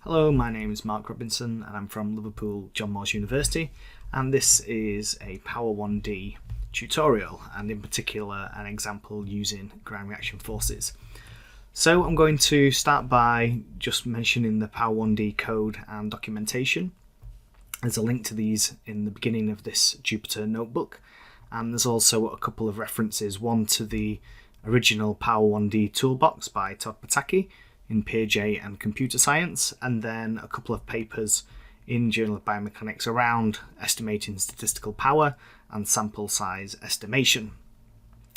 Hello, my name is Mark Robinson and I'm from Liverpool John Moores University, and this is a Power1d tutorial, and in particular an example using ground reaction forces. So I'm going to start by just mentioning the Power1d code and documentation. There's a link to these in the beginning of this Jupyter notebook, and there's also a couple of references, one to the original Power1d toolbox by Todd Pataki in Piaget and Computer Science, and then a couple of papers in Journal of Biomechanics around estimating statistical power and sample size estimation.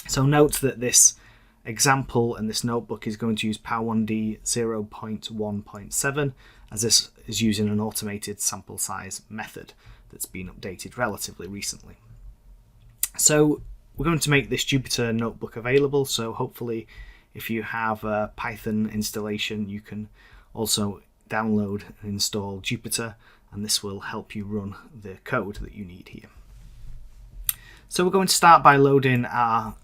So note that this example and this notebook is going to use Power1d 0.1.7, as this is using an automated sample size method that's been updated relatively recently. So we're going to make this Jupyter notebook available, so hopefully if you have a Python installation, you can also download and install Jupyter, and this will help you run the code that you need here. So we're going to start by loading our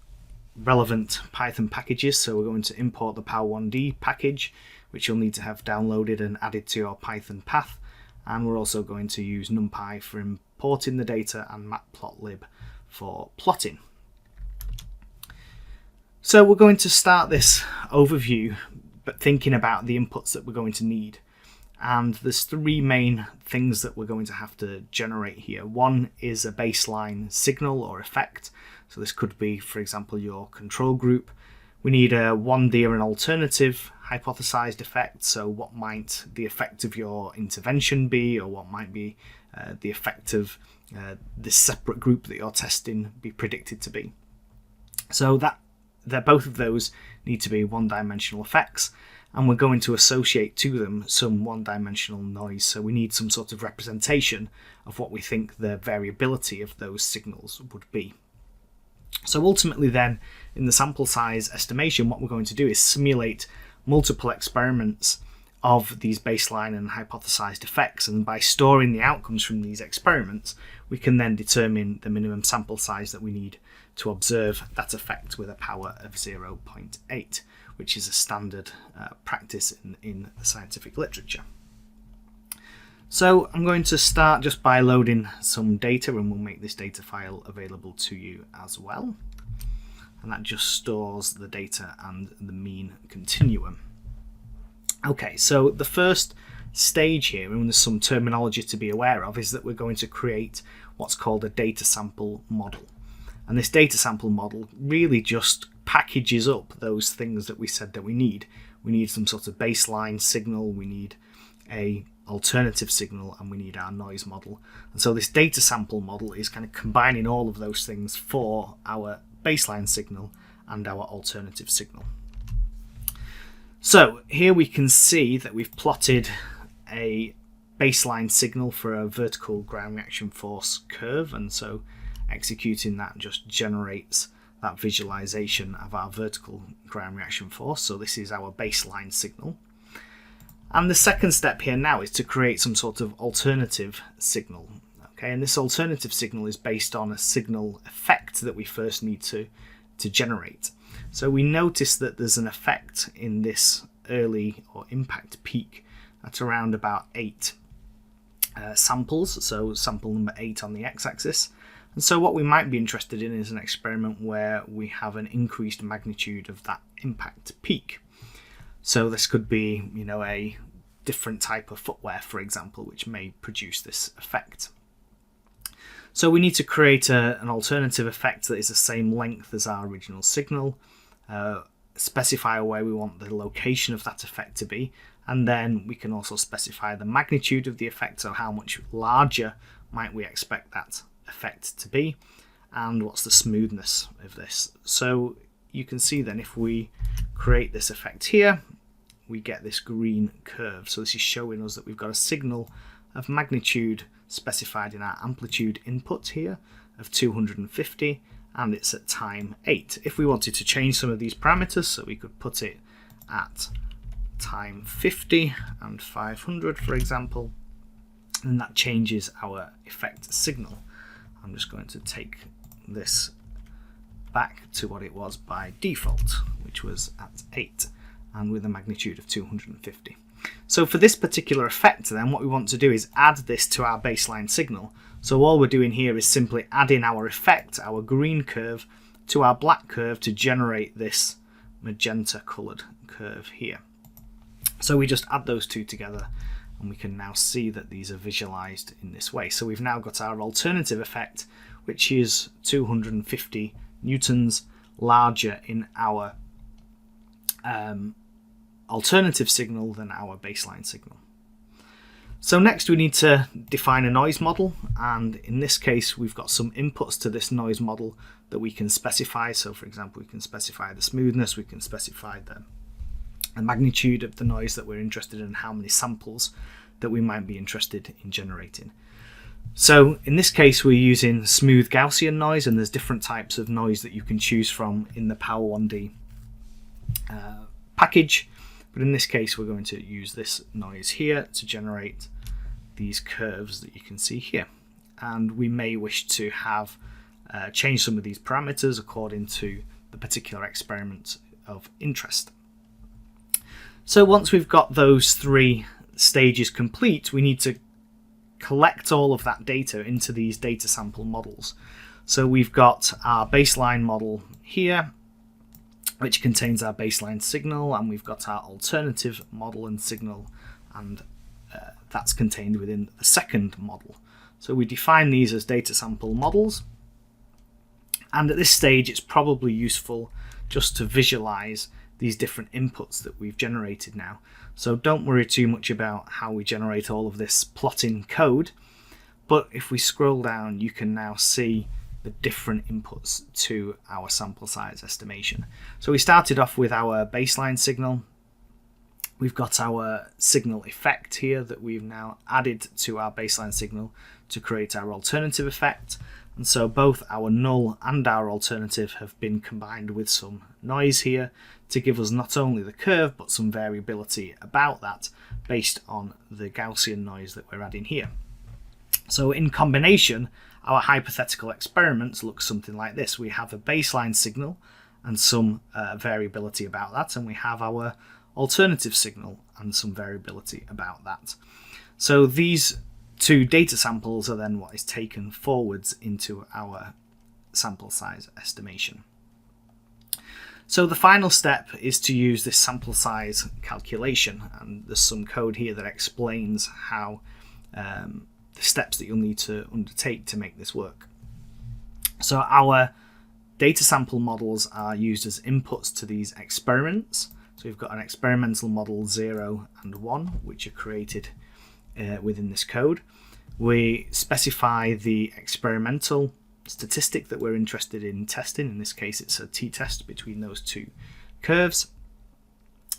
relevant Python packages. So we're going to import the Power1d package, which you'll need to have downloaded and added to your Python path. And we're also going to use NumPy for importing the data and matplotlib for plotting. So we're going to start this overview but thinking about the inputs that we're going to need. And there's three main things that we're going to have to generate here. One is a baseline signal or effect. So this could be, for example, your control group. We need a 1D or an alternative hypothesized effect. So what might the effect of your intervention be, or what might be the effect of this separate group that you're testing be predicted to be. So both of those need to be one-dimensional effects, and we're going to associate to them some one-dimensional noise. So we need some sort of representation of what we think the variability of those signals would be. So ultimately then, in the sample size estimation, what we're going to do is simulate multiple experiments of these baseline and hypothesized effects, and by storing the outcomes from these experiments, we can then determine the minimum sample size that we need to observe that effect with a power of 0.8, which is a standard practice in the scientific literature. So I'm going to start just by loading some data, and we'll make this data file available to you as well. And that just stores the data and the mean continuum. Okay, so the first stage here, and there's some terminology to be aware of, is that we're going to create what's called a data sample model. And this data sample model really just packages up those things that we said that we need. We need some sort of baseline signal, we need a alternative signal, and we need our noise model. And so this data sample model is kind of combining all of those things for our baseline signal and our alternative signal. So here we can see that we've plotted a baseline signal for a vertical ground reaction force curve, and so executing that just generates that visualization of our vertical ground reaction force. So this is our baseline signal. And the second step here now is to create some sort of alternative signal. Okay, and this alternative signal is based on a signal effect that we first need to generate. So we notice that there's an effect in this early or impact peak at around about 8 samples, so sample number 8 on the x-axis. And so what we might be interested in is an experiment where we have an increased magnitude of that impact peak. So this could be, a different type of footwear, for example, which may produce this effect. So we need to create an alternative effect that is the same length as our original signal, specify where we want the location of that effect to be, and then we can also specify the magnitude of the effect, so how much larger might we expect that effect to be, and what's the smoothness of this. So you can see then if we create this effect here, we get this green curve. So this is showing us that we've got a signal of magnitude specified in our amplitude input here of 250, and it's at time 8. If we wanted to change some of these parameters, so we could put it at time 50 and 500, for example, and that changes our effect signal. I'm just going to take this back to what it was by default, which was at 8 and with a magnitude of 250. So for this particular effect then, what we want to do is add this to our baseline signal. So all we're doing here is simply adding our effect, our green curve, to our black curve to generate this magenta coloured curve here. So we just add those two together and we can now see that these are visualized in this way. So we've now got our alternative effect, which is 250 newtons larger in our alternative signal than our baseline signal. So next we need to define a noise model, and in this case we've got some inputs to this noise model that we can specify. So for example, we can specify the smoothness, we can specify the magnitude of the noise that we're interested in, how many samples that we might be interested in generating. So in this case we're using smooth Gaussian noise, and there's different types of noise that you can choose from in the Power1d package. But in this case, we're going to use this noise here to generate these curves that you can see here. And we may wish to have change some of these parameters according to the particular experiment of interest. So once we've got those three stages complete, we need to collect all of that data into these data sample models. So we've got our baseline model here, which contains our baseline signal, and we've got our alternative model and signal, and that's contained within the second model. So we define these as data sample models, and at this stage it's probably useful just to visualize these different inputs that we've generated now. So don't worry too much about how we generate all of this plotting code, but if we scroll down you can now see the different inputs to our sample size estimation. So we started off with our baseline signal. We've got our signal effect here that we've now added to our baseline signal to create our alternative effect. And so both our null and our alternative have been combined with some noise here to give us not only the curve but some variability about that based on the Gaussian noise that we're adding here. So in combination, our hypothetical experiments look something like this. We have a baseline signal and some variability about that, and we have our alternative signal and some variability about that. So these two data samples are then what is taken forwards into our sample size estimation. So the final step is to use this sample size calculation, and there's some code here that explains how the steps that you'll need to undertake to make this work. So our data sample models are used as inputs to these experiments. So we've got an experimental model 0 and 1, which are created within this code. We specify the experimental statistic that we're interested in testing. In this case, it's a t-test between those two curves.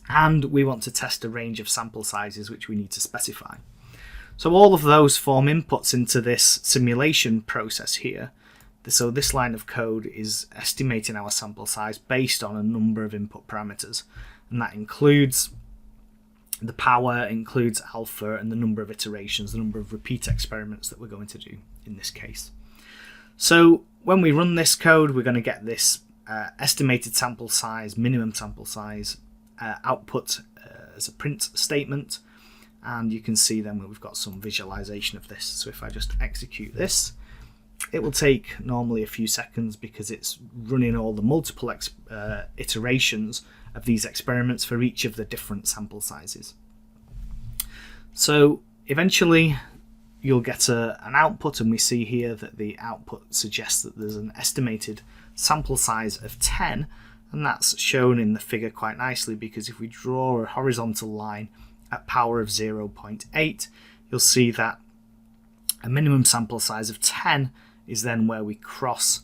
And we want to test a range of sample sizes, which we need to specify. So all of those form inputs into this simulation process here. So this line of code is estimating our sample size based on a number of input parameters, and that includes the power, includes alpha, and the number of iterations, the number of repeat experiments that we're going to do in this case. So when we run this code, we're going to get this estimated sample size, minimum sample size output as a print statement. And you can see then we've got some visualization of this. So if I just execute this, it will take normally a few seconds because it's running all the multiple iterations of these experiments for each of the different sample sizes. So eventually you'll get an output, and we see here that the output suggests that there's an estimated sample size of 10, and that's shown in the figure quite nicely because if we draw a horizontal line at power of 0.8, you'll see that a minimum sample size of 10 is then where we cross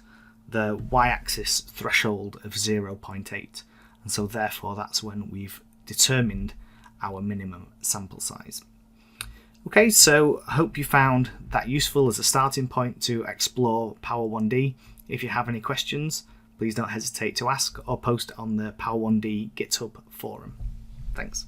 the y-axis threshold of 0.8, and so therefore that's when we've determined our minimum sample size. Okay, so I hope you found that useful as a starting point to explore Power1d. If you have any questions, please don't hesitate to ask or post on the Power1d GitHub forum. Thanks.